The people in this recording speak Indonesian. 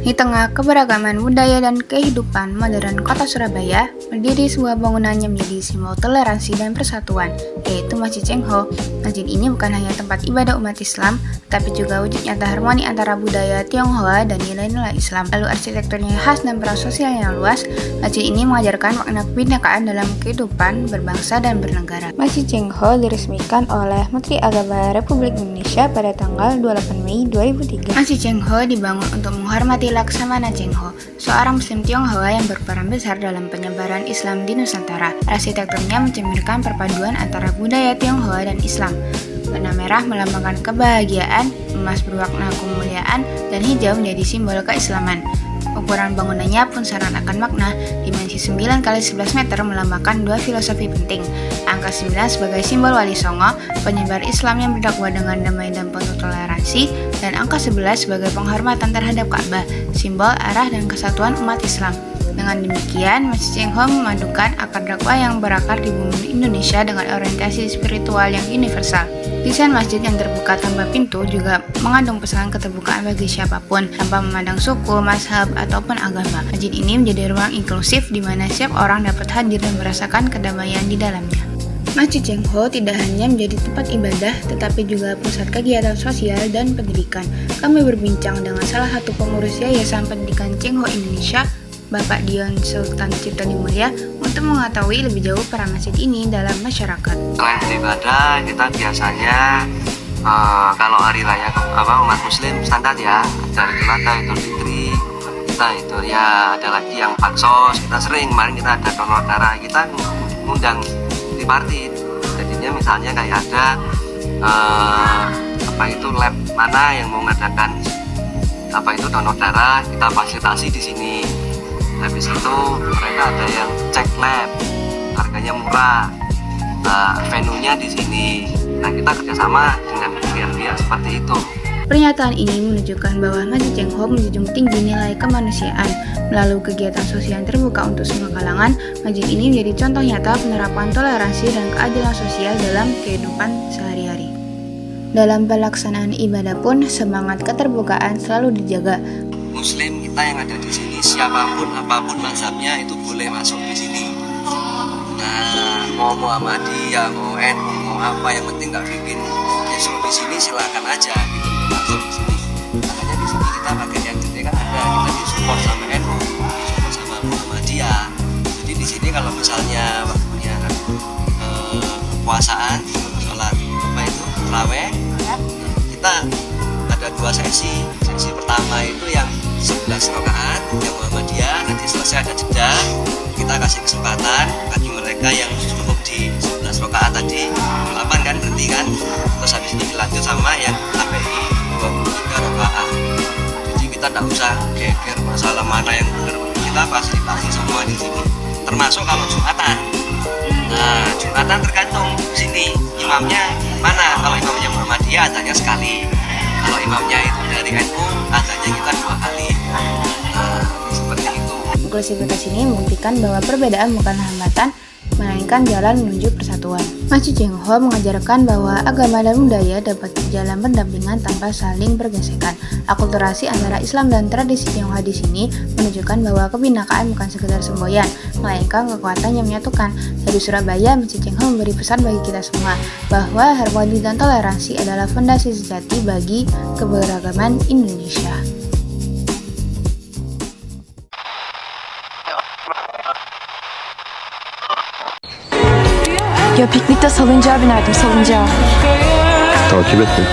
Di tengah keberagaman budaya dan kehidupan modern kota Surabaya, berdiri sebuah bangunan yang menjadi simbol toleransi dan persatuan, yaitu Masjid Cengho. Masjid ini bukan hanya tempat ibadah umat Islam, tapi juga wujud nyata harmoni antara budaya Tionghoa dan nilai-nilai Islam. Lalu arsitekturnya khas dan peran sosial yang luas, masjid ini mengajarkan makna kebinekaan dalam kehidupan berbangsa dan bernegara. Masjid Cengho diresmikan oleh Menteri Agama Republik Indonesia pada tanggal 28 Mei 2003. Masjid Cengho dibangun untuk menghormati Laksamana Cengho, seorang Muslim Tionghoa yang berperan besar dalam penyebaran Islam di Nusantara. Arsitekturnya mencerminkan perpaduan antara budaya Tionghoa dan Islam. Warna merah melambangkan kebahagiaan, emas berwarna kemuliaan, dan hijau menjadi simbol keislaman. Ukuran bangunannya pun syarat akan makna. Dimensi 9 x 11 meter melambangkan dua filosofi penting. Angka 9 sebagai simbol Wali Songo, penyebar Islam yang berdakwah dengan damai dan penuh toleransi, dan angka 11 sebagai penghormatan terhadap Ka'bah, simbol arah dan kesatuan umat Islam. Dengan demikian, Masjid Cengho memadukan akar dakwah yang berakar di bumi Indonesia dengan orientasi spiritual yang universal. Desain masjid yang terbuka tanpa pintu juga mengandung pesan keterbukaan bagi siapapun, tanpa memandang suku, mazhab, ataupun agama. Masjid ini menjadi ruang inklusif di mana setiap orang dapat hadir dan merasakan kedamaian di dalamnya. Masjid Cengho tidak hanya menjadi tempat ibadah, tetapi juga pusat kegiatan sosial dan pendidikan. Kami berbincang dengan salah satu pengurus Yayasan Pendidikan Cengho Indonesia, Bapak Dion Sultan Cipta Dimulya, untuk mengetahui lebih jauh peran masjid ini dalam masyarakat. Selain beribadah, kita biasanya kalau hari raya umat Muslim standar ya, ada Idul Fitri, kita itu ya ada lagi yang baksos. Kita sering kemarin kita ada donor darah, kita ngundang tripartit. Jadinya misalnya kayak ada lab mana yang mau mengadakan donor darah, kita fasilitasi di sini. Habis itu mereka ada yang cek lab, harganya murah, venue-nya di sini. Nah, kita kerjasama dengan pihak-pihak seperti itu. Pernyataan ini menunjukkan bahwa Masjid Cengho menjunjung tinggi nilai kemanusiaan. Melalui kegiatan sosial yang terbuka untuk semua kalangan, masjid ini menjadi contoh nyata penerapan toleransi dan keadilan sosial dalam kehidupan sehari-hari. Dalam pelaksanaan ibadah pun, semangat keterbukaan selalu dijaga. Muslim kita yang ada di sini, siapapun apapun mazhabnya itu boleh masuk di sini. Nah, mau Muhammadiyah, mau NU, mau apa, yang penting nggak bikin Islam di sini, silakan aja gitu masuk di sini. Makanya di sini kita pakai yang gede kan ada, kita disupport sama NU, disupport sama Muhammadiyah. Jadi di sini kalau misalnya waktunya puasaan, sholat tarawih, kita ada dua sesi. Sesi pertama itu yang 11 rakaat yang Muhammadiyah, nanti selesai ada jeda, kita kasih kesempatan bagi mereka yang cukup di 11 rakaat tadi 8 kan berarti kan, terus habis ini dilanjut sama yang sampai di 23 rakaat. Jadi kita tidak usah geger masalah mana yang benar, kita fasilitasi semua di sini, termasuk kalau Jumatan. Nah, Jumatan tergantung sini imamnya mana. Kalau imamnya Muhammadiyah adanya sekali, kalau imamnya itu dari NU adanya kita 2 kali. Seperti itu. Inklusivitas ini membuktikan bahwa perbedaan bukan hambatan, melainkan jalan menuju persatuan. Masjid Cengho mengajarkan bahwa agama dan budaya dapat berjalan berdampingan tanpa saling bergesekan. Akulturasi antara Islam dan tradisi Tionghoa di sini menunjukkan bahwa kebinekaan bukan sekedar semboyan, melainkan kekuatan yang menyatukan. Dari Surabaya, Masjid Cengho memberi pesan bagi kita semua bahwa harmoni dan toleransi adalah fondasi sejati bagi keberagaman Indonesia. Ya piknikte salıncağa binerdim, salıncağa. Takip ettim.